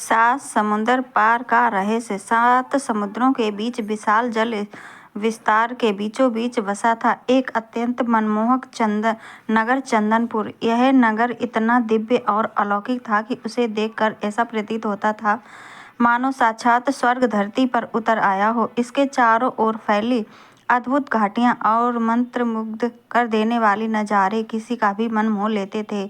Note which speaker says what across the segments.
Speaker 1: सात समुंदर पार का रहस्य। सात समुद्रों के बीच विशाल जल विस्तार के बीचों बीच बसा था एक अत्यंत मनमोहक नगर चंदनपुर। यह नगर इतना दिव्य और अलौकिक था कि उसे देखकर ऐसा प्रतीत होता था मानो साक्षात स्वर्ग धरती पर उतर आया हो। इसके चारों ओर फैली अद्भुत घाटियां और मंत्रमुग्ध कर देने वाले नज़ारे किसी का भी मन मोह लेते थे।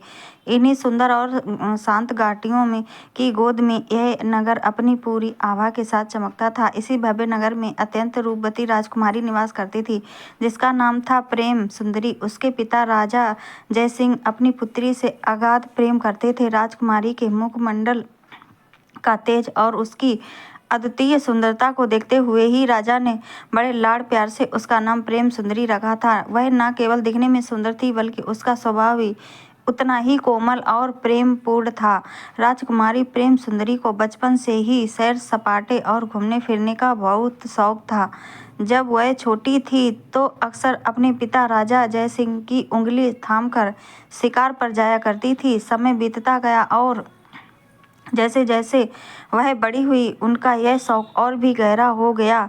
Speaker 1: इन्हीं सुंदर और शांत घाटियों में की गोद में यह नगर अपनी पूरी आभा के साथ चमकता था। इसी भव्य नगर में अत्यंत रूपवती राजकुमारी निवास करती थी जिसका नाम था प्रेम सुंदरी। उसके पिता राजा जयसिंह अपनी पुत्री से अगाध प्रेम करते थे। राजकुमारी के मुखमंडल का तेज और उसकी अद्वितीय सुंदरता को देखते हुए ही राजा ने बड़े लाड़ प्यार से उसका नाम प्रेम सुंदरी रखा था। वह न केवल दिखने में सुंदर थी बल्कि उसका स्वभाव भी उतना ही कोमल और प्रेमपूर्ण था। राजकुमारी प्रेम सुंदरी को बचपन से ही सैर सपाटे और घूमने फिरने का बहुत शौक था। जब वह छोटी थी तो अक्सर अपने पिता राजा जयसिंह की उंगली थामकर शिकार पर जाया करती थी। समय बीतता गया और जैसे जैसे वह बड़ी हुई उनका यह शौक और भी गहरा हो गया।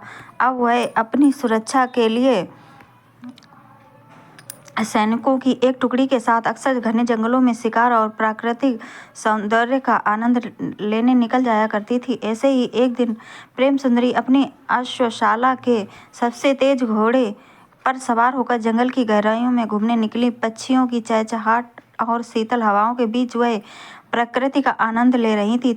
Speaker 1: अब वह अपनी सुरक्षा के लिए सैनिकों की एक टुकड़ी के साथ अक्सर घने जंगलों में शिकार और प्राकृतिक सौंदर्य का आनंद लेने निकल जाया करती थी। ऐसे ही एक दिन प्रेम सुंदरी अपनी अश्वशाला के सबसे तेज घोड़े पर सवार होकर जंगल की गहराइयों में घूमने निकली। पक्षियों की चहचहाट और शीतल हवाओं के बीच वह प्रकृति का आनंद ले रही थी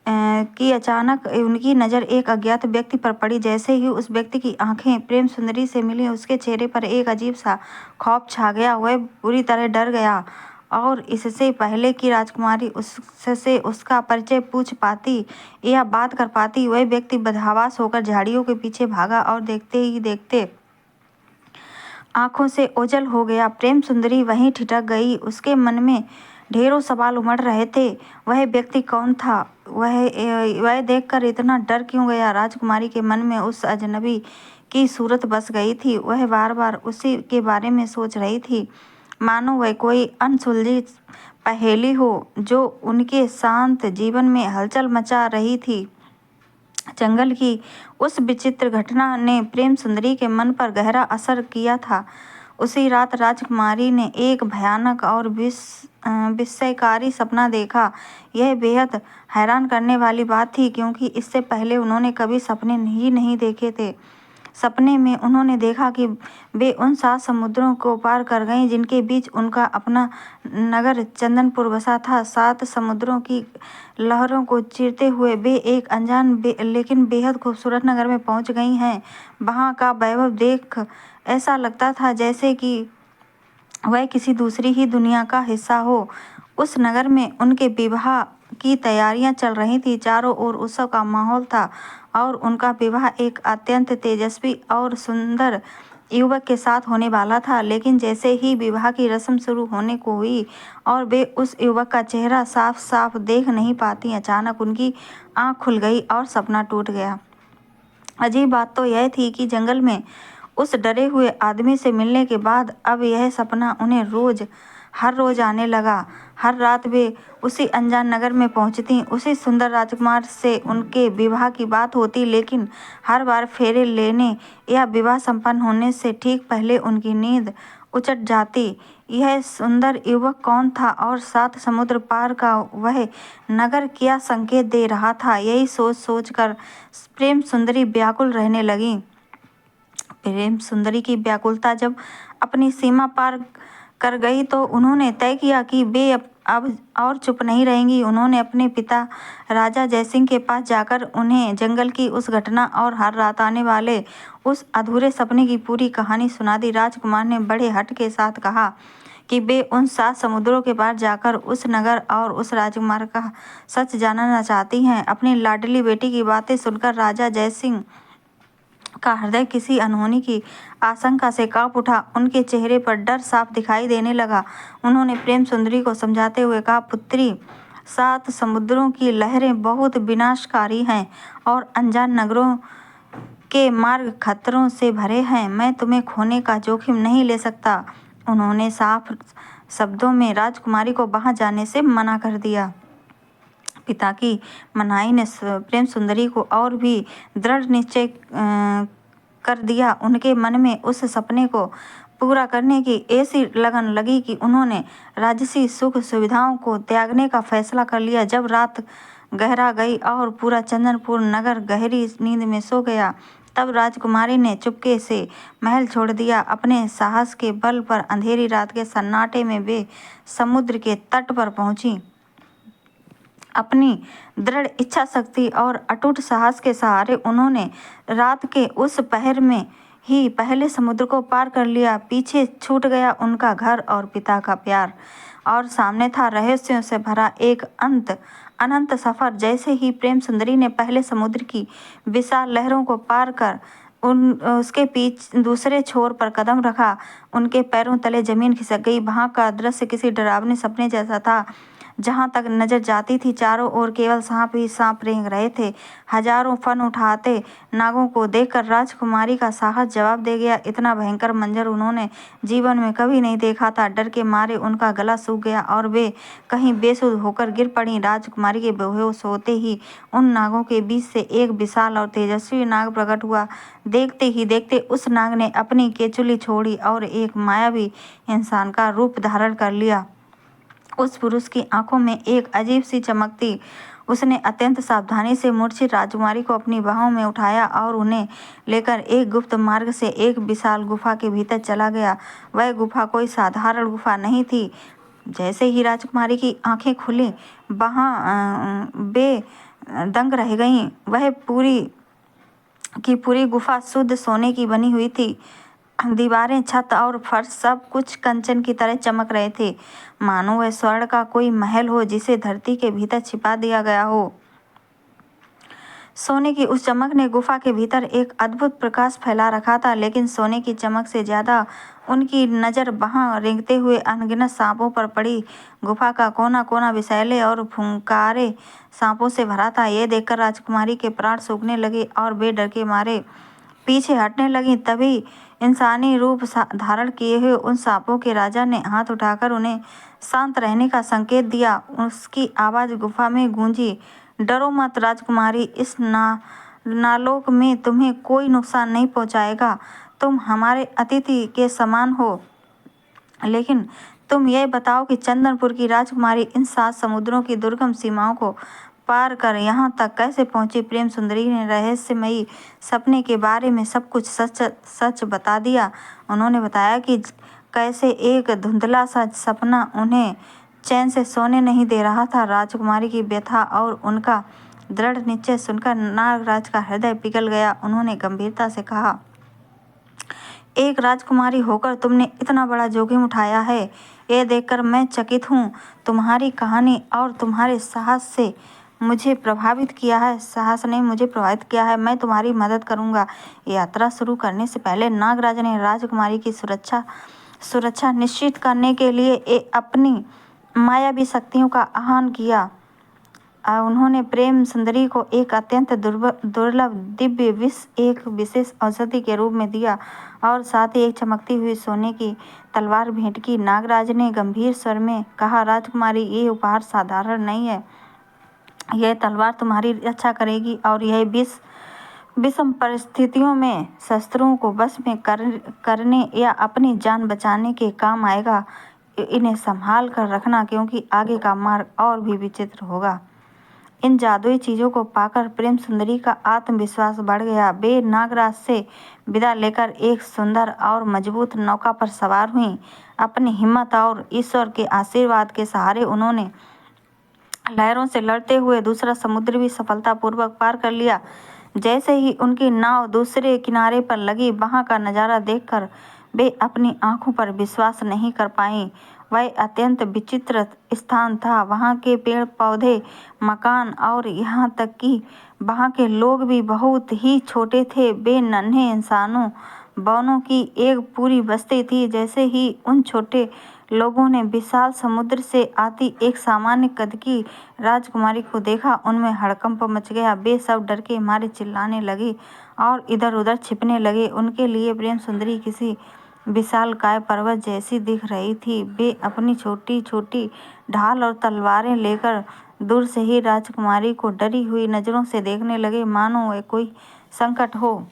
Speaker 1: कि अचानक उनकी नज़र एक अज्ञात व्यक्ति पर पड़ी। जैसे ही उस व्यक्ति की आंखें प्रेम सुंदरी से मिली उसके चेहरे पर एक अजीब सा खौफ छा गया। वह बुरी तरह डर गया और इससे पहले कि राजकुमारी उससे उसका परिचय पूछ पाती या बात कर पाती वह व्यक्ति बदहवास होकर झाड़ियों के पीछे भागा और देखते ही देखते आंखों से ओझल हो गया। प्रेम सुंदरी वहीं ठिठक गई। उसके मन में ढेरों सवाल उमड़ रहे थे। वह व्यक्ति कौन था? वह देखकर इतना डर क्यों गया? राजकुमारी के मन में उस अजनबी की सूरत बस गई थी। वह बार बार उसी के बारे में सोच रही थी मानो वह कोई अनसुलझी पहेली हो जो उनके शांत जीवन में हलचल मचा रही थी। जंगल की उस विचित्र घटना ने प्रेम सुंदरी के मन पर गहरा असर किया था। उसी रात राजकुमारी ने एक भयानक और विस्मयकारी सपना देखा। यह बेहद हैरान करने वाली बात थी क्योंकि इससे पहले उन्होंने कभी सपने ही नहीं देखे थे। सपने में उन्होंने देखा कि वे उन सात समुद्रों को पार कर गईं जिनके बीच उनका अपना नगर चंदनपुर बसा था। सात समुद्रों की लहरों को चीरते हुए वे एक अनजान लेकिन बेहद खूबसूरत नगर में पहुंच गई हैं। वहां का वैभव देख ऐसा लगता था जैसे कि वह किसी दूसरी ही दुनिया का हिस्सा हो। उस नगर में उनके विवाह की तैयारियां चल रही थी। चारों ओर उत्सव का माहौल था और उनका विवाह एक अत्यंत तेजस्वी और सुंदर युवक के साथ होने वाला था। लेकिन जैसे ही विवाह की रस्म शुरू होने को हुई और वे उस युवक का चेहरा साफ साफ देख नहीं पाती अचानक उनकी आंख खुल गई और सपना टूट गया। अजीब बात तो यह थी कि जंगल में उस डरे हुए आदमी से मिलने के बाद अब यह सपना उन्हें हर रोज आने लगा। हर रात वे उसी अनजान नगर में पहुंचती, उसी सुंदर राजकुमार से उनके विवाह की बात होती, लेकिन हर बार फेरे लेने या विवाह संपन्न होने से ठीक पहले उनकी नींद उचट जाती। यह सुंदर युवक कौन था और सात समुद्र पार का वह नगर क्या संकेत दे रहा था? यही सोच सोच कर प्रेम सुंदरी व्याकुल रहने लगी। प्रेम सुंदरी की व्याकुलता जब अपनी सीमा पार कर गई तो उन्होंने तय किया कि वे अब और चुप नहीं रहेंगी। उन्होंने अपने पिता राजा जयसिंह के पास जाकर उन्हें जंगल की उस घटना और हर रात आने वाले उस अधूरे सपने की पूरी कहानी सुना दी। राजकुमार ने बड़े हट के साथ कहा कि वे उन सात समुद्रों के पार जाकर उस नगर और उस राजकुमार का सच जानना चाहती हैं। अपनी लाडली बेटी की बातें सुनकर राजा जयसिंह का हृदय किसी अनहोनी की आशंका से कांप उठा। उनके चेहरे पर डर साफ दिखाई देने लगा। उन्होंने प्रेम सुंदरी को समझाते हुए कहा, पुत्री, सात समुद्रों की लहरें बहुत विनाशकारी हैं और अनजान नगरों के मार्ग खतरों से भरे हैं। मैं तुम्हें खोने का जोखिम नहीं ले सकता। उन्होंने साफ शब्दों में राजकुमारी को वहां जाने से मना कर दिया। पिता की मनाही ने प्रेम सुंदरी को और भी दृढ़ निश्चय कर दिया। उनके मन में उस सपने को पूरा करने की ऐसी लगन लगी कि उन्होंने राजसी सुख सुविधाओं को त्यागने का फैसला कर लिया। जब रात गहरा गई और पूरा चंदनपुर नगर गहरी नींद में सो गया, तब राजकुमारी ने चुपके से महल छोड़ दिया। अपने साहस के बल पर अंधेरी रात के सन्नाटे में वे समुद्र के तट पर पहुंची। अपनी दृढ़ इच्छा शक्ति और अटूट साहस के सहारे उन्होंने रात के उस पहर में ही पहले समुद्र को पार कर लिया। पीछे छूट गया उनका घर और पिता का प्यार, और सामने था रहस्यों से भरा एक अनंत सफर। जैसे ही प्रेम सुंदरी ने पहले समुद्र की विशाल लहरों को पार कर उसके दूसरे छोर पर कदम रखा, उनके पैरों तले जमीन खिसक गई। वहां का दृश्य किसी डरावने सपने जैसा था। जहां तक नजर जाती थी चारों ओर केवल सांप ही सांप रेंग रहे थे। हजारों फन उठाते नागों को देखकर राजकुमारी का साहस जवाब दे गया। इतना भयंकर मंजर उन्होंने जीवन में कभी नहीं देखा था। डर के मारे उनका गला सूख गया और वे कहीं बेसुध होकर गिर पड़ी। राजकुमारी के बेहोश होते ही उन नागों के बीच से एक विशाल और तेजस्वी नाग प्रकट हुआ। देखते ही देखते उस नाग ने अपनी केचुली छोड़ी और एक मायावी इंसान का रूप धारण कर लिया। उस पुरुष की आंखों में एक अजीब सी चमक थी। उसने अत्यंत सावधानी से मूर्छित राजकुमारी को अपनी बाहों में उठाया और उन्हें लेकर एक गुप्त मार्ग से एक विशाल गुफा के भीतर चला गया। वह गुफा कोई साधारण गुफा नहीं थी। जैसे ही राजकुमारी की आंखें खुली, वहां वे दंग रह गईं। वह पूरी गुफा शुद्ध सोने की बनी हुई थी। दीवारें, छत और फर्श सब कुछ कंचन की तरह चमक रहे थे, मानो वह स्वर्ण का कोई महल हो जिसे धरती के भीतर छिपा दिया गया हो। सोने की उस चमक ने गुफा के भीतर एक अद्भुत प्रकाश फैला रखा था, लेकिन सोने की चमक से ज्यादा उनकी नज़र वहां रेंगते हुए अनगिनत सांपों पर पड़ी। गुफा का कोना कोना विषैले और फुंकारे सांपों से भरा था। यह देखकर राजकुमारी के प्राण सूखने लगे और वे डर के मारे पीछे हटने लगी। तभी इंसानी रूप धारण किए हुए उन सांपों के राजा ने हाथ उठाकर उन्हें शांत रहने का संकेत दिया। उसकी आवाज गुफा में गूंजी, डरो मत राजकुमारी, इस नालोक में तुम्हें कोई नुकसान नहीं पहुंचाएगा। तुम हमारे अतिथि के समान हो, लेकिन तुम यह बताओ कि चंदनपुर की राजकुमारी इन 7 समुद्रों की दुर्गम सीमाओं को पार कर यहाँ तक कैसे पहुंची। प्रेम सुंदरी ने रहस्यमयी सपने के बारे में सब कुछ सच बता दिया। उन्होंने बताया कि कैसे एक धुंधला सा सपना उन्हें चैन से सोने नहीं दे रहा था। राजकुमारी की व्यथा और उनका दृढ़ निश्चय सुनकर नागराज का हृदय पिघल गया। उन्होंने गंभीरता से कहा, एक राजकुमारी होकर तुमने इतना बड़ा जोखिम उठाया है, यह देखकर मैं चकित हूँ। तुम्हारी कहानी और तुम्हारे साहस ने मुझे प्रभावित किया है। मैं तुम्हारी मदद करूँगा। यात्रा शुरू करने से पहले नागराज ने राजकुमारी की सुरक्षा निश्चित करने के लिए अपनी मायावी शक्तियों का आह्वान किया। उन्होंने प्रेम सुंदरी को एक अत्यंत दुर्लभ दिव्य विष एक विशेष औषधि के रूप में दिया और साथ ही एक चमकती हुई सोने की तलवार भेंट की। नागराज ने गंभीर स्वर में कहा, राजकुमारी, ये उपहार साधारण नहीं है। यह तलवार तुम्हारी रक्षा करेगी और यह विषम परिस्थितियों में शस्त्रों को वश में करने या अपनी जान बचाने के काम आएगा। इन्हें संभाल कर रखना, क्योंकि आगे का मार्ग और भी विचित्र होगा। इन जादुई चीजों को पाकर प्रेम सुंदरी का आत्मविश्वास बढ़ गया। वे नागराज से विदा लेकर एक सुंदर और मजबूत नौका पर सवार हुईं। अपनी हिम्मत और ईश्वर के आशीर्वाद के सहारे उन्होंने लहरों से लड़ते हुए दूसरा समुद्र भी सफलतापूर्वक पार कर लिया। जैसे ही उनकी नाव दूसरे किनारे पर लगी, वहां का नजारा देखकर वे अपनी आंखों पर विश्वास नहीं कर पाईं। वह अत्यंत विचित्र स्थान था। वहां के पेड़ पौधे, मकान और यहाँ तक कि वहां के लोग भी बहुत ही छोटे थे। वे नन्हे इंसानों बौनों की एक पूरी बस्ती थी। जैसे ही उन छोटे लोगों ने विशाल समुद्र से आती एक सामान्य कद की राजकुमारी को देखा, उनमें हड़कंप मच गया। वे सब डर के मारे चिल्लाने लगे और इधर उधर छिपने लगे। उनके लिए प्रेम सुंदरी किसी विशालकाय पर्वत जैसी दिख रही थी। वे अपनी छोटी छोटी ढाल और तलवारें लेकर दूर से ही राजकुमारी को डरी हुई नजरों से देखने लगे, मानो वह कोई संकट हो।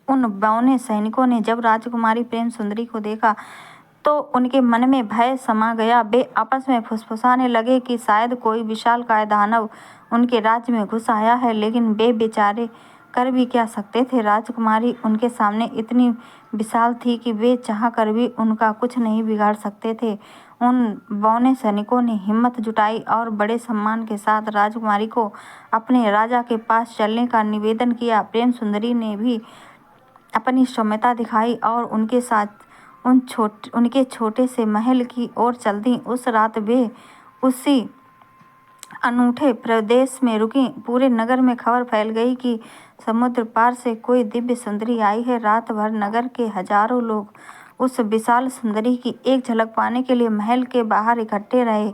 Speaker 1: उन बौने सैनिकों ने जब राजकुमारी प्रेम सुंदरी को देखा तो उनके मन में भय समा गया। वे आपस में फुसफुसाने लगे कि शायद कोई विशालकाय दानव उनके राज्य में घुस आया है, लेकिन वे बेचारे कर भी क्या सकते थे। राजकुमारी उनके सामने इतनी विशाल थी कि वे चाह कर भी उनका कुछ नहीं बिगाड़ सकते थे। उन बौने सैनिकों ने हिम्मत जुटाई और बड़े सम्मान के साथ राजकुमारी को अपने राजा के पास चलने का निवेदन किया। प्रेम सुंदरी ने भी अपनी सौम्यता दिखाई और उनके साथ उनके छोटे से महल की ओर चल दी। उस रात वे उसी अनूठे प्रदेश में रुकी। पूरे नगर में खबर फैल गई कि समुद्र पार से कोई दिव्य सुंदरी आई है। रात भर नगर के हजारों लोग उस विशाल सुंदरी की एक झलक पाने के लिए महल के बाहर इकट्ठे रहे।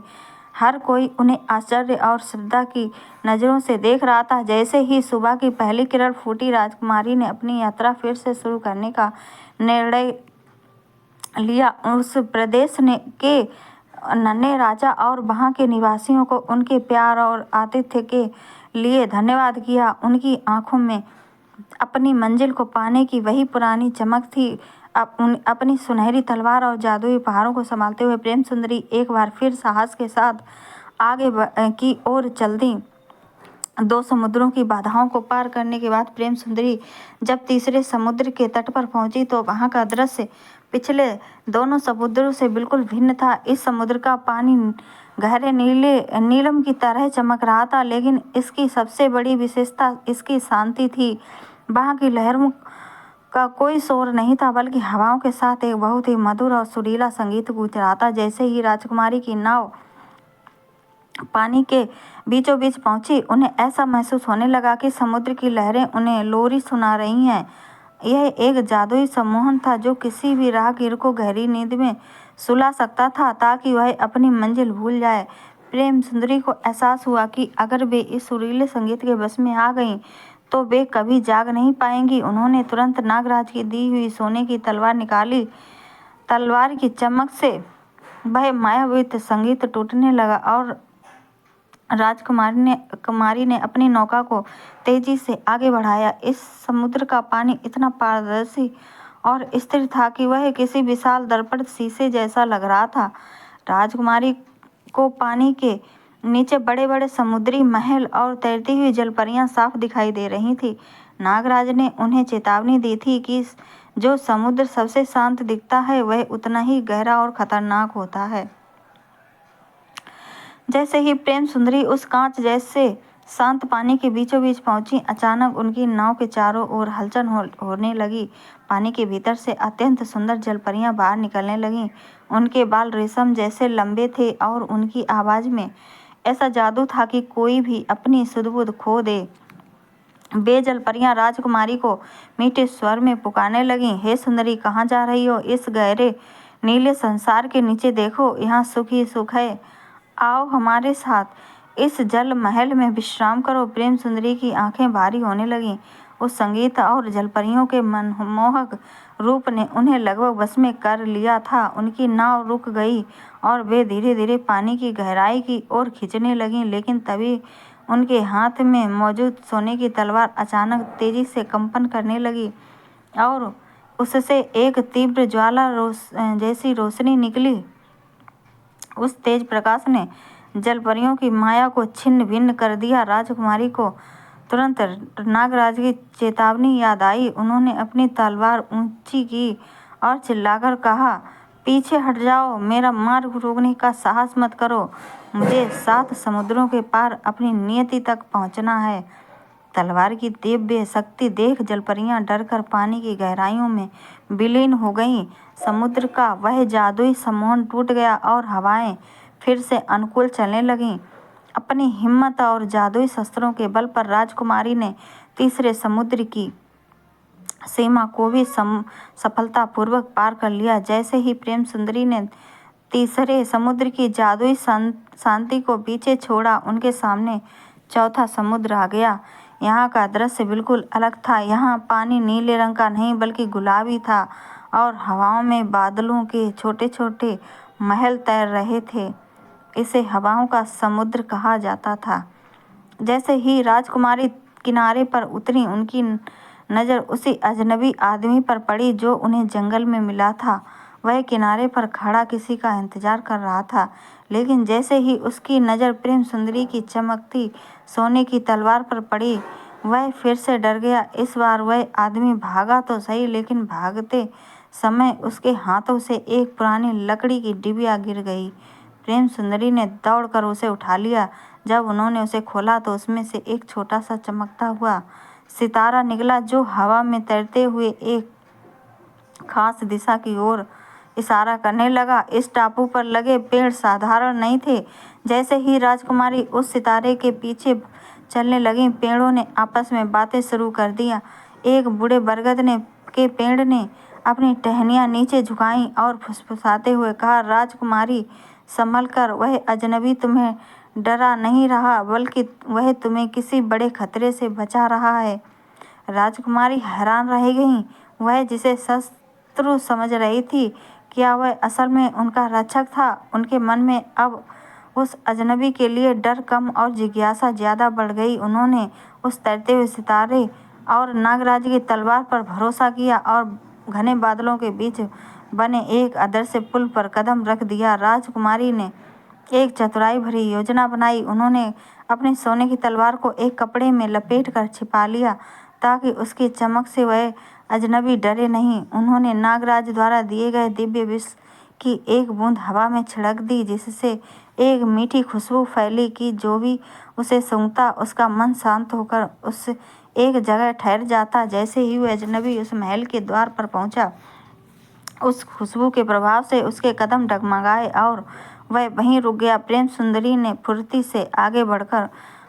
Speaker 1: हर कोई उन्हें आश्चर्य और श्रद्धा की नज़रों से देख रहा था। जैसे ही सुबह की पहली किरण फूटी, राजकुमारी ने अपनी यात्रा फिर से शुरू करने का निर्णय लिया। उस प्रदेश के नन्हे राजा और वहाँ के निवासियों को उनके प्यार और आतिथ्य के लिए धन्यवाद किया। उनकी आंखों में अपनी मंजिल को पाने की वही पुरानी चमक थी। अपनी सुनहरी तलवार और जादुई उपहारों को संभालते हुए प्रेम सुंदरी एक बार फिर साहस के साथ आगे की ओर चल दी। 2 समुद्रों की बाधाओं को पार करने के बाद प्रेम सुंदरी जब तीसरे समुद्र के तट पर पहुंची तो वहां का दृश्य पिछले दोनों समुद्रों से बिल्कुल भिन्न था। इस समुद्र का पानी गहरे नीलम की तरह चमक रहा था, लेकिन इसकी सबसे बड़ी विशेषता इसकी शांति थी। वहां की लहरों का कोई शोर नहीं था, बल्कि हवाओं के साथ एक बहुत ही मधुर और सुरीला संगीत गूंज रहा था। जैसे ही राजकुमारी की नाव पानी के बीचों बीच पहुंची, उन्हें ऐसा महसूस होने लगा कि समुद्र की लहरें उन्हें लोरी सुना रही हैं। यह एक जादुई सम्मोहन था जो किसी भी राहगीर को गहरी नींद में सुला सकता था ताकि वह अपनी मंजिल भूल जाए। प्रेम सुंदरी को एहसास हुआ कि अगर वे इस सुरीले संगीत के बस में आ गईं तो वे कभी जाग नहीं पाएंगी। उन्होंने तुरंत नागराज की दी हुई सोने की तलवार निकाली। तलवार की चमक से वह मायावी संगीत टूटने लगा और राजकुमारी ने अपनी नौका को तेजी से आगे बढ़ाया। इस समुद्र का पानी इतना पारदर्शी और स्थिर था कि वह किसी विशाल दर्पण शीशे जैसा लग रहा था। राजकुमारी को पानी के नीचे बड़े बड़े समुद्री महल और तैरती हुई जलपरियां साफ दिखाई दे रही थी। नागराज ने उन्हें चेतावनी दी थी कि जो समुद्र सबसे शांत दिखता है वह उतना ही गहरा और खतरनाक होता है। जैसे ही प्रेम सुंदरी उस कांच जैसे शांत पानी के बीचों बीच पहुंची, अचानक उनकी नाव के चारों ओर हलचल होने लगी। पानी के भीतर से अत्यंत सुंदर जलपरियां बाहर निकलने लगीं। उनके बाल रेशम जैसे लंबे थे और उनकी आवाज में ऐसा जादू था कि कोई भी अपनी सुध-बुध खो दे। वे जलपरियां राजकुमारी को मीठे स्वर में पुकारने लगीं, हे सुंदरी, कहाँ जा रही हो? इस गहरे नीले संसार के नीचे देखो, यहाँ सुख ही सुख है। आओ हमारे साथ इस जल महल में विश्राम करो। प्रेम सुंदरी की आंखें भारी होने लगीं। उस संगीत और जलपरियों के मनमोहक रूप ने उन्हें लगभग बस में कर लिया था। उनकी नाव रुक गई और वे धीरे धीरे पानी की गहराई की ओर खींचने लगीं, लेकिन तभी उनके हाथ में मौजूद सोने की तलवार अचानक तेजी से कंपन करने लगी और उससे एक तीव्र ज्वाला जैसी रोशनी निकली। उस तेज प्रकाश ने जलपरियों की माया को छिन्न भिन्न कर दिया। राजकुमारी को तुरंत नागराज की चेतावनी याद आई। उन्होंने अपनी तलवार ऊंची की और चिल्लाकर कहा, पीछे हट जाओ, मेरा मार्ग रोकने का साहस मत करो। मुझे 7 समुद्रों के पार अपनी नियति तक पहुंचना है। तलवार की दिव्य शक्ति देख जलपरियां डरकर पानी की गहराइयों में विलीन हो गईं। समुद्र का वह जादुई सम्मोहन टूट गया और हवाएं फिर से अनुकूल चलने लगीं। अपनी हिम्मत और जादुई शस्त्रों के बल पर राजकुमारी ने तीसरे समुद्र की सीमा को भी सफलतापूर्वक पार कर लिया। जैसे ही प्रेम सुंदरी ने तीसरे समुद्र की जादुई शांति को पीछे छोड़ा, उनके सामने चौथा समुद्र आ गया। यहाँ का दृश्य बिल्कुल अलग था। यहाँ पानी नीले रंग का नहीं बल्कि गुलाबी था और हवाओं में बादलों के छोटे छोटे महल तैर रहे थे। इसे हवाओं का समुद्र कहा जाता था। जैसे ही राजकुमारी किनारे पर उतरी, उनकी नज़र उसी अजनबी आदमी पर पड़ी जो उन्हें जंगल में मिला था। वह किनारे पर खड़ा किसी का इंतजार कर रहा था, लेकिन जैसे ही उसकी नज़र प्रेम सुंदरी की चमकती सोने की तलवार पर पड़ी, वह फिर से डर गया। इस बार वह आदमी भागा तो सही, लेकिन भागते समय उसके हाथों से एक पुरानी लकड़ी की डिबिया गिर गई। प्रेम सुंदरी ने दौड़कर उसे उठा लिया। जब उन्होंने उसे खोला तो उसमें से एक छोटा सा चमकता हुआ सितारा निकला, जो हवा में तैरते हुए एक खास दिशा की ओर इशारा करने लगा। इस टापू पर लगे पेड़ साधारण नहीं थे। जैसे ही राजकुमारी उस सितारे के पीछे चलने लगी, पेड़ों ने आपस में बातें शुरू कर दिया। एक बूढ़े बरगद के पेड़ ने अपनी टहनियाँ नीचे झुकाई और फुसफुसाते हुए कहा, राजकुमारी संभल कर, वह अजनबी तुम्हें डरा नहीं रहा, बल्कि वह तुम्हें किसी बड़े खतरे से बचा रहा है। राजकुमारी हैरान रह गई। वह जिसे शत्रु समझ रही थी, क्या वह असल में उनका रक्षक था? उनके मन में अब उस अजनबी के लिए डर कम और जिज्ञासा ज्यादा बढ़ गई। उन्होंने उस तैरते हुए सितारे और नागराज की तलवार पर भरोसा किया और घने बादलों के बीच बने एक अदृश्य पुल पर कदम रख दिया। राजकुमारी ने एक चतुराई भरी योजना बनाई। उन्होंने अपनी सोने की तलवार को एक कपड़े में लपेट कर छिपा लिया, ताकि उसकी चमक से वह अजनबी डरे नहीं। उन्होंने नागराज द्वारा दिए गए दिव्य विष की एक बूंद हवा में छिड़क दी, जिससे एक मीठी खुशबू फैली कि जो भी उसे सूंघता उसका मन शांत होकर उस एक जगह ठहर जाता। जैसे ही वह अजनबी उस महल के द्वार पर पहुंचा, उस खुशबू के प्रभाव से उसके कदम डगमगाए और वह वहीं रुक गया। प्रेम सुंदरी ने फुर्ती से आगे बढ़कर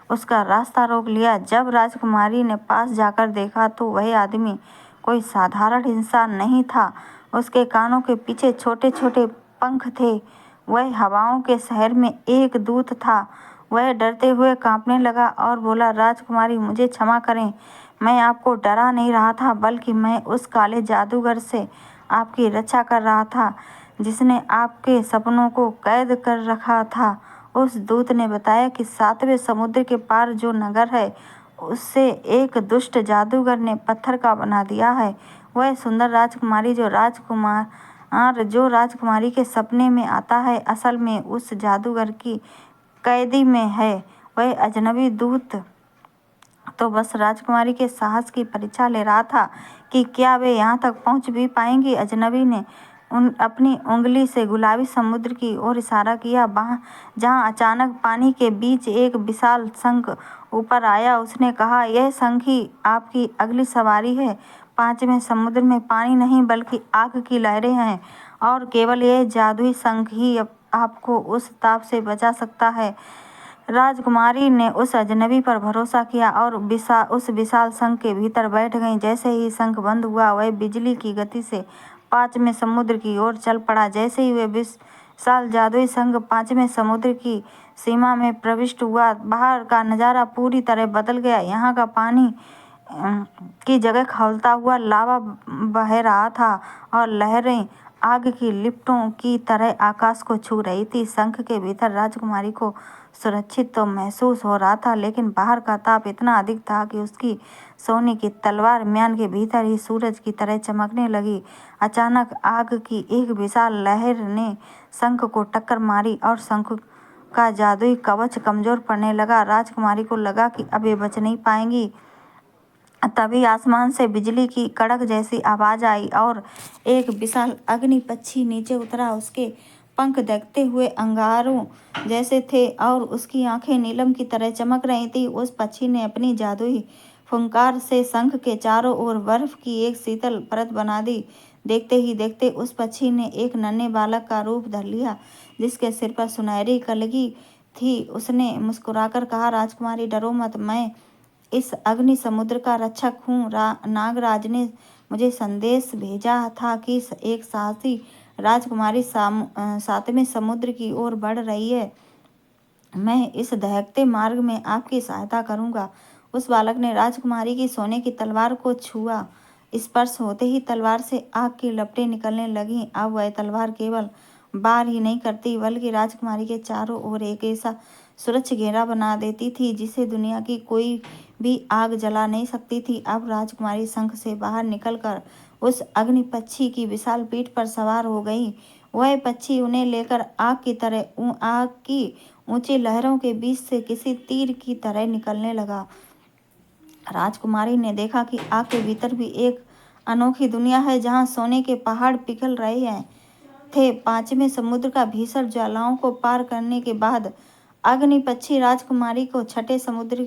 Speaker 1: उसका रास्ता रोक लिया। जब राजकुमारी ने पास जाकर देखा तो वह आदमी कोई साधारण इंसान नहीं था। उसके कानों के पीछे छोटे छोटे पंख थे। वह हवाओं के शहर में एक दूत था। वह डरते हुए कांपने लगा और बोला, राजकुमारी मुझे क्षमा करें, मैं आपको डरा नहीं रहा था, बल्कि मैं उस काले जादूगर से आपकी रक्षा कर रहा था, जिसने आपके सपनों को कैद कर रखा था। उस दूत ने बताया कि 7वें समुद्र के पार जो नगर है, उसे एक दुष्ट जादूगर ने पत्थर का बना दिया है। वह सुंदर राजकुमारी जो राजकुमारी के सपने में आता है, असल में उस जादूगर की कैदी में है। वह अजनबी दूत तो बस राजकुमारी के साहस की परीक्षा ले रहा था कि क्या वे यहाँ तक पहुँच भी पाएंगी। अजनबी ने अपनी उंगली से गुलाबी समुद्र की ओर इशारा किया, जहाँ अचानक पानी के बीच एक विशाल शंख ऊपर आया। उसने कहा, यह शंख ही आपकी अगली सवारी है। 5वें समुद्र में पानी नहीं, बल्कि आग की लहरें हैं, और केवल यह जादुई शंख ही आपको उस ताप से बचा सकता है। राजकुमारी ने उस अजनबी पर भरोसा किया और उस विशाल शंख के भीतर बैठ गई। जैसे ही शंख बंद हुआ, वह बिजली की गति से 5वें समुद्र की ओर चल पड़ा। जैसे ही वह विशाल जादुई शंख 5वें समुद्र की सीमा में प्रविष्ट हुआ, बाहर का नज़ारा पूरी तरह बदल गया। यहाँ का पानी की जगह खौलता हुआ लावा बह रहा था और लहरें आग की लिपटों की तरह आकाश को छू रही थी। शंख के भीतर राजकुमारी को सुरक्षित तो महसूस हो रहा था, लेकिन बाहर का ताप इतना अधिक था कि उसकी सोने की तलवार म्यान के भीतर ही सूरज की तरह चमकने लगी। अचानक आग की एक विशाल लहर ने शंख को टक्कर मारी और शंख का जादुई कवच कमजोर पड़ने लगा। राजकुमारी को लगा कि अब ये बच नहीं पाएंगी। तभी आसमान से बिजली की कड़क जैसी आवाज आई और एक विशाल अग्नि पक्षी नीचे उतरा। उसके पंख देखते हुए अंगारों जैसे थे और उसकी आंखें नीलम की तरह चमक रही थी। उस पक्षी ने अपनी जादुई फुंकार से शंख के चारों ओर बर्फ की एक शीतल परत बना दी। देखते ही देखते उस पक्षी ने एक नन्हे बालक का रूप धर लिया, जिसके सिर पर सुनहरी कलगी थी। उसने मुस्कुराकर कहा, राजकुमारी डरो मत, मैं इस अग्नि समुद्र का रक्षक हूँ। नागराज ने मुझे संदेश भेजा था कि एक साहसी राजकुमारी 7वें समुद्र की ओर बढ़ रही है। मैं इस दहकते मार्ग में आपकी सहायता करूँगा। उस बालक ने राजकुमारी की सोने की तलवार को छुआ। स्पर्श होते ही तलवार से आग की लपटें निकलने लगीं। अब वह तलवार केवल बार ही नहीं करती बल्कि राजकुमारी के चारों ओर एक ऐसा सुरक्षा घेरा बना देती थी जिसे दुनिया की कोई भी आग जला नहीं सकती थी। अब राजकुमारी शंख से बाहर निकलकर उस अग्नि पक्षी की विशाल पीठ पर सवार हो गई। वह पक्षी उन्हें लेकर आग की ऊंची लहरों के बीच से किसी तीर की तरह निकलने लगा। राजकुमारी ने देखा कि आग के भीतर भी एक अनोखी दुनिया है जहां सोने के पहाड़ पिघल रहे हैं थे। पांचवें समुद्र का भीषण ज्वालाओं को पार करने के बाद अग्नि पक्षी राजकुमारी को छठे समुद्र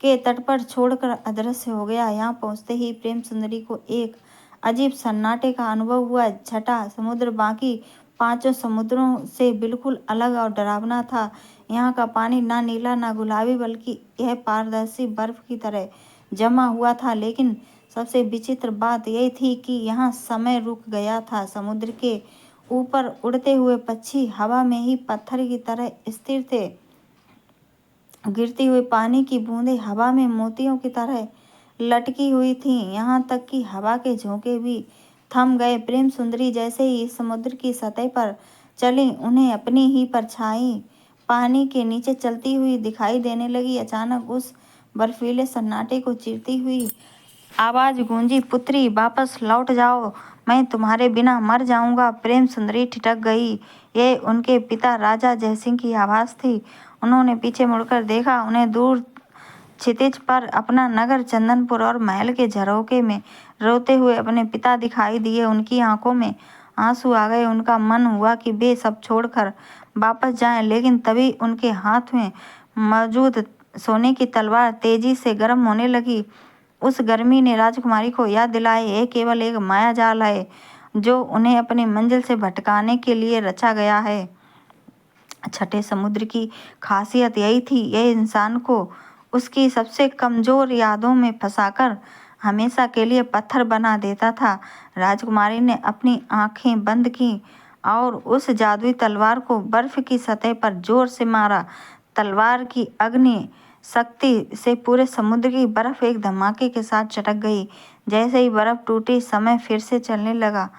Speaker 1: के तट पर छोड़कर अदृश्य हो गया। यहाँ पहुंचते ही प्रेम सुंदरी को एक अजीब सन्नाटे का अनुभव हुआ। छठा समुद्र बाकी पांचों समुद्रों से बिल्कुल अलग और डरावना था। यहाँ का पानी ना नीला ना गुलाबी बल्कि यह पारदर्शी बर्फ की तरह जमा हुआ था। लेकिन सबसे विचित्र बात यह थी कि यहाँ समय रुक गया था। समुद्र के ऊपर उड़ते हुए पक्षी हवा में ही पत्थर की तरह स्थिर थे। गिरती हुई पानी की बूंदें हवा में मोतियों की तरह लटकी हुई थीं। यहाँ तक कि हवा के झोंके भी थम गए। प्रेम सुंदरी जैसे ही समुद्र की सतह पर चली उन्हें अपनी ही परछाई पानी के नीचे चलती हुई दिखाई देने लगी। अचानक उस बर्फीले सन्नाटे को चीरती हुई आवाज गूंजी, पुत्री वापस लौट जाओ, मैं तुम्हारे बिना मर जाऊंगा। प्रेम सुंदरी ठिठक गई। यह उनके पिता राजा जयसिंह की आवाज थी। उन्होंने पीछे मुड़कर देखा। उन्हें दूर क्षितिज पर अपना नगर चंदनपुर और महल के झरोखे में रोते हुए अपने पिता दिखाई दिए। उनकी आंखों में आंसू आ गए। उनका मन हुआ कि वे सब छोड़कर वापस जाएं, लेकिन तभी उनके हाथ में मौजूद सोने की तलवार तेजी से गर्म होने लगी। उस गर्मी ने राजकुमारी को याद दिलाई यह केवल एक माया जाल है जो उन्हें अपनी मंजिल से भटकाने के लिए रचा गया है। छठे समुद्र की खासियत यही थी, यह इंसान को उसकी सबसे कमजोर यादों में फंसाकर हमेशा के लिए पत्थर बना देता था। राजकुमारी ने अपनी आंखें बंद की और उस जादुई तलवार को बर्फ की सतह पर जोर से मारा। तलवार की अग्नि शक्ति से पूरे समुद्र की बर्फ एक धमाके के साथ चटक गई। जैसे ही बर्फ टूटी, समय फिर से चलने लगा।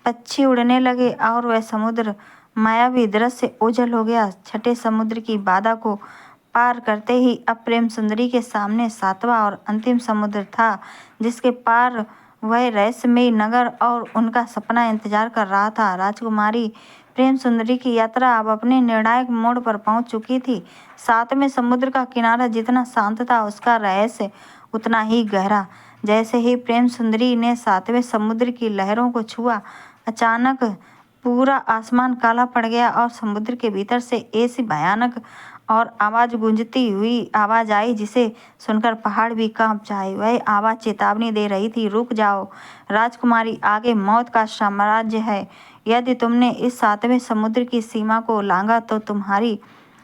Speaker 1: पक्षी उड़ने लगे और वह समुद्र मायावी दृश्य ओझल हो गया। छठे समुद्र की बाधा को पार करते ही अब प्रेम सुंदरी के सामने सातवां और अंतिम समुद्र था, जिसके पार वह रहस्यमयी नगर और उनका सपना इंतजार कर रहा था। राजकुमारी प्रेम सुंदरी की यात्रा अब अपने निर्णायक मोड़ पर पहुंच चुकी थी। सातवें समुद्र का किनारा जितना शांत था, उसका रहस्य उतना ही गहरा। जैसे ही प्रेम सुंदरी ने सातवें समुद्र की लहरों को छुआ, अचानक पूरा आसमान काला पड़ गया और समुद्र के भीतर से ऐसी भयानक और आवाज गूंजती हुई आवाज आई जिसे सुनकर पहाड़ भी कांप जाए। वह आवाज चेतावनी दे रही थी, रुक जाओ राजकुमारी, आगे मौत का साम्राज्य है। यदि तुमने इस सातवें समुद्र की सीमा को लांघा तो तुम्हारी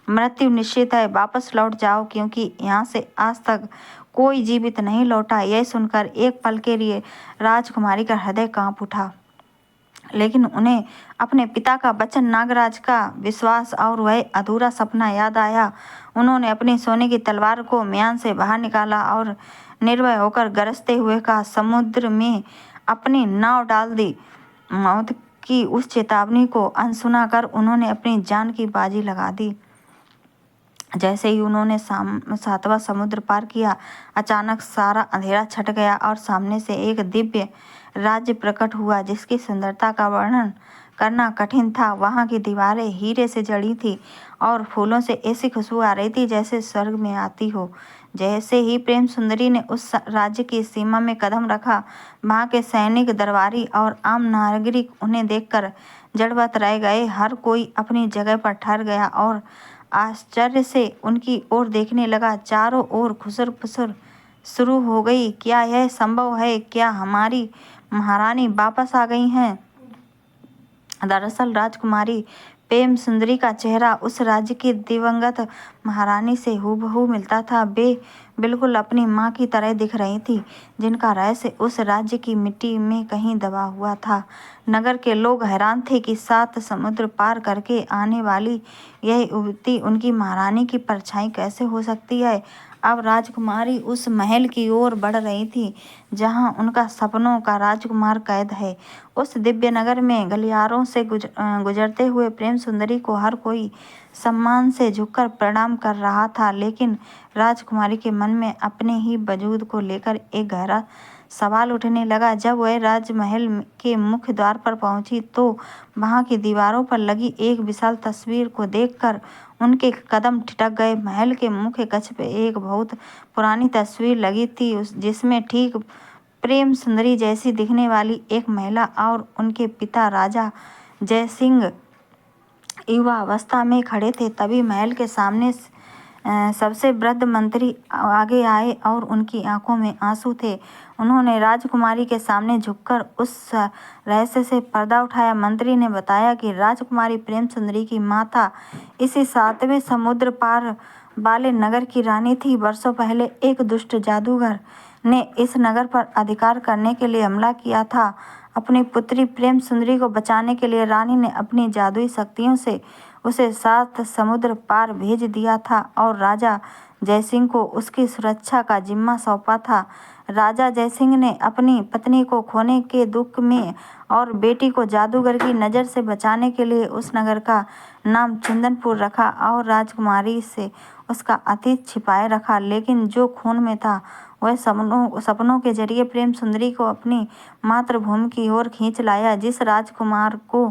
Speaker 1: मृत्यु निश्चित है। वापस लौट जाओ, क्योंकि यहाँ से आज तक कोई जीवित नहीं लौटा। यह सुनकर एक पल के लिए राजकुमारी का हृदय कांप उठा, लेकिन उन्हें अपने पिता का वचन, नागराज का विश्वास और वह अधूरा सपना याद आया। उन्होंने अपनी सोने की तलवार को म्यान से बाहर निकाला और निर्भय होकर गरजते हुए का समुद्र में अपनी नाव डाल दी। मौत की उस चेतावनी को अनसुना कर उन्होंने अपनी जान की बाजी लगा दी। जैसे ही उन्होंने सातवां समुद्र पार किया, अचानक सारा अंधेरा छट गया और सामने से एक दिव्य राज्य प्रकट हुआ जिसकी सुंदरता का वर्णन करना कठिन था। वहाँ की दीवारें हीरे से जड़ी थी और फूलों से ऐसी खुशबू आ रही थी जैसे स्वर्ग में आती हो। जैसे ही प्रेम सुंदरी ने उस राज्य की सीमा में कदम रखा, वहाँ के सैनिक, दरबारी और आम नागरिक उन्हें देखकर जड़वत रह गए। हर कोई अपनी जगह पर ठहर गया और आश्चर्य से उनकी ओर देखने लगा। चारों ओर खुसर फुसर शुरू हो गई। क्या यह संभव है? क्या हमारी महारानी वापस आ गई हैं? दरअसल राजकुमारी प्रेम सुंदरी का चेहरा उस राज्य की दिवंगत महारानी से हूबहू मिलता था। वे बिल्कुल अपनी माँ की तरह दिख रही थी, जिनका रहस्य उस राज्य की मिट्टी में कहीं दबा हुआ था। नगर के लोग हैरान थे कि 7 समुद्र पार करके आने वाली यह युवती उनकी महारानी की परछाई कैसे हो सकती है। अब राजकुमारी उस महल की ओर बढ़ रही थी जहां उनका सपनों का राजकुमार कैद है। उस दिव्य नगर में गलियारों से गुजरते हुए प्रेम सुंदरी को हर कोई सम्मान से झुककर प्रणाम कर रहा था, लेकिन राजकुमारी के मन में अपने ही वजूद को लेकर एक गहरा सवाल उठने लगा। जब वह राजमहल के मुख्य द्वार पर पहुंची तो वहां की दीवारों पर लगी एक विशाल तस्वीर को देखकर उनके कदम ठिठक गए। महल के मुख्य कक्ष पे एक बहुत पुरानी तस्वीर लगी थी, जिसमें ठीक प्रेम सुंदरी जैसी दिखने वाली एक महिला और उनके पिता राजा जयसिंह युवा अवस्था में खड़े थे। तभी महल के सामने सबसे वृद्ध मंत्री आगे आए और उनकी आंखों में आंसू थे। उन्होंने राजकुमारी के सामने झुककर उस रहस्य से पर्दा उठाया। मंत्री ने बताया कि राजकुमारी प्रेम सुंदरी की माता इसी 7वें समुद्र पार वाले नगर की रानी थी। वर्षों पहले एक दुष्ट जादूगर ने इस नगर पर अधिकार करने के लिए हमला किया था। अपनी पुत्री प्रेम सुंदरी को बचाने के लिए रानी ने अपनी जादुई शक्तियों से उसे 7 समुद्र पार भेज दिया था और राजा जयसिंह को उसकी सुरक्षा का जिम्मा सौंपा था। राजा जयसिंह ने अपनी पत्नी को खोने के दुख में और बेटी को जादूगर की नज़र से बचाने के लिए उस नगर का नाम चंदनपुर रखा और राजकुमारी से उसका अतीत छिपाए रखा। लेकिन जो खून में था वह सपनों के जरिए प्रेम सुंदरी को अपनी मातृभूमि की ओर खींच लाया। जिस राजकुमार को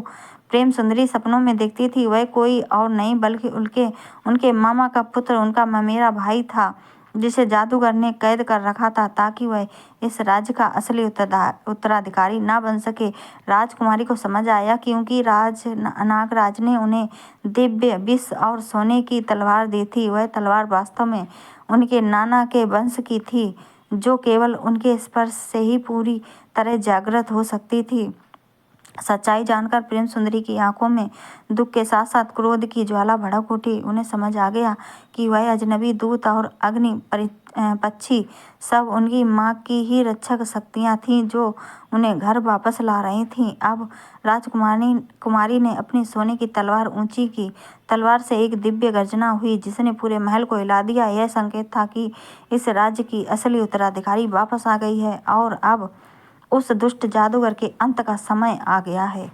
Speaker 1: प्रेम सुंदरी सपनों में देखती थी वह कोई और नहीं बल्कि उनके मामा का पुत्र, उनका ममेरा भाई था, जिसे जादूगर ने कैद कर रखा था ताकि वह इस राज्य का असली उत्तराधिकारी ना बन सके। राजकुमारी को समझ आया क्योंकि नागराज ने उन्हें दिव्य विष और सोने की तलवार दी थी। वह तलवार वास्तव में उनके नाना के वंश की थी, जो केवल उनके स्पर्श से ही पूरी तरह जागृत हो सकती थी। सच्चाई जानकर प्रेम सुंदरी की आंखों में दुख के साथ साथ क्रोध की ज्वाला भड़क उठी। उन्हें समझ आ गया कि वह अजनबी दूत और अग्नि पक्षी सब उनकी माँ की ही रक्षक शक्तियाँ थीं जो उन्हें घर वापस ला रही थीं। अब कुमारी ने अपनी सोने की तलवार ऊंची की। तलवार से एक दिव्य गर्जना हुई जिसने पूरे महल को हिला दिया। यह संकेत था कि इस राज्य की असली उत्तराधिकारी वापस आ गई है और अब उस दुष्ट जादूगर के अंत का समय आ गया है।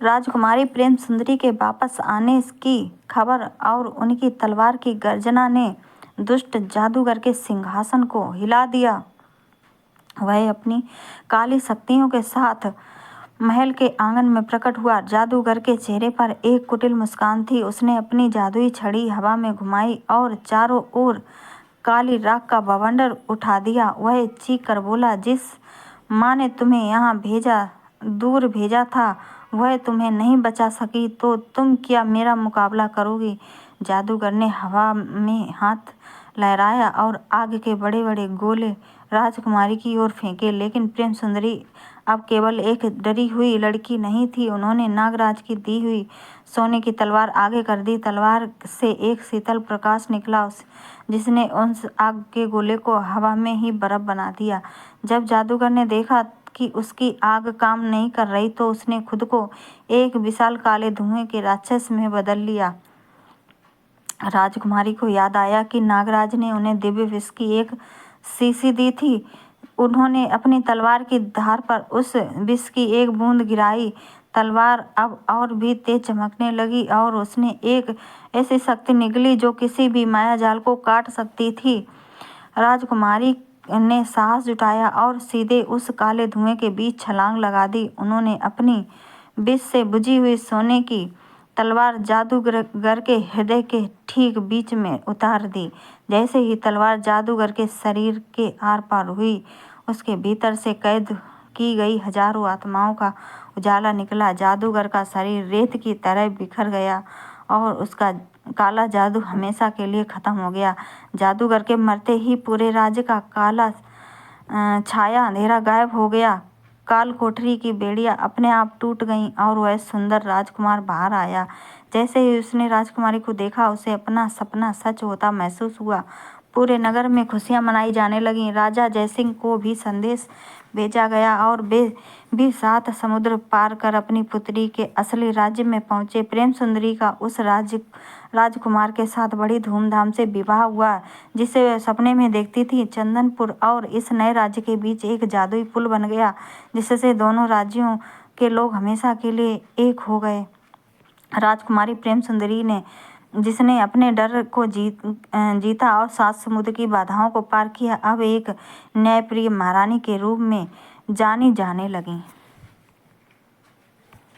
Speaker 1: राजकुमारी प्रेम सुंदरी के वापस आने की खबर और उनकी तलवार की गर्जना ने दुष्ट जादूगर के सिंहासन को हिला दिया। वह अपनी काली शक्तियों के साथ महल के आंगन में प्रकट हुआ। जादूगर के चेहरे पर एक कुटिल मुस्कान थी। उसने अपनी जादुई छड़ी हवा में घुमाई और चारों ओर काली राख का बवंडर उठा दिया। वह चीख कर बोला, जिस माँ ने तुम्हें यहाँ दूर भेजा था वह तुम्हें नहीं बचा सकी तो तुम क्या मेरा मुकाबला करोगी। जादूगर ने हवा में हाथ लहराया और आग के बड़े बड़े गोले राजकुमारी की ओर फेंके। लेकिन प्रेम सुंदरी अब केवल एक डरी हुई लड़की नहीं थी। उन्होंने नागराज की दी हुई सोने की तलवार आगे कर दी। तलवार से एक शीतल प्रकाश निकला जिसने उस आग के गोले को हवा में ही बर्फ बना दिया। जब जादूगर ने देखा कि उसकी आग काम नहीं कर रही तो उसने खुद को एक विशाल काले धुएं के राक्षस में बदल लिया। राजकुमारी को याद आया कि नागराज ने उन्हें दिव्य विष की एक शीशी दी थी। उन्होंने अपनी तलवार की धार पर उस विष की एक बूंद गिराई। तलवार अब और भी तेज चमकने लगी और उसने एक ऐसी शक्ति निकली जो किसी भी मायाजाल को काट सकती थी। राजकुमारी ने साहस जुटाया और सीधे उस काले धुएं के बीच छलांग लगा दी। उन्होंने अपनी विष से बुझी हुई सोने की तलवार जादूगर के हृदय के ठीक बीच में उतार दी। जैसे ही तलवार जादूगर के शरीर के आर पार हुई, उसके भीतर से कैद की गई हजारों आत्माओं का उजाला निकला। जादूगर का शरीर रेत की तरह बिखर गया और उसका काला जादू हमेशा के लिए खत्म हो गया। जादूगर के मरते ही पूरे राज्य का काला छाया अंधेरा गायब हो गया। काल कोठरी की बेड़ियां अपने आप टूट गईं और वह सुंदर राजकुमार बाहर आया। जैसे ही उसने राजकुमारी को देखा, उसे अपना सपना सच होता महसूस हुआ। पूरे नगर में खुशियां मनाई जाने लगीं। राजा जयसिंह को भी संदेश भेजा गया और वे भी 7 समुद्र पार कर अपनी पुत्री के असली राज्य में पहुंचे। प्रेम सुंदरी का उस राजकुमार के साथ बड़ी धूमधाम से विवाह हुआ, जिसे वे सपने में देखती थी। चंदनपुर और इस नए राज्य के बीच एक जादुई पुल बन गया, जिससे दोनों राज्यों के लोग हमेशा के लिए एक हो गए। राजकुमारी प्रेम सुंदरी ने जिसने अपने डर को जीता और 7 समुद्र की बाधाओं को पार किया, अब एक न्यायप्रिय महारानी के रूप में जानी जाने लगी।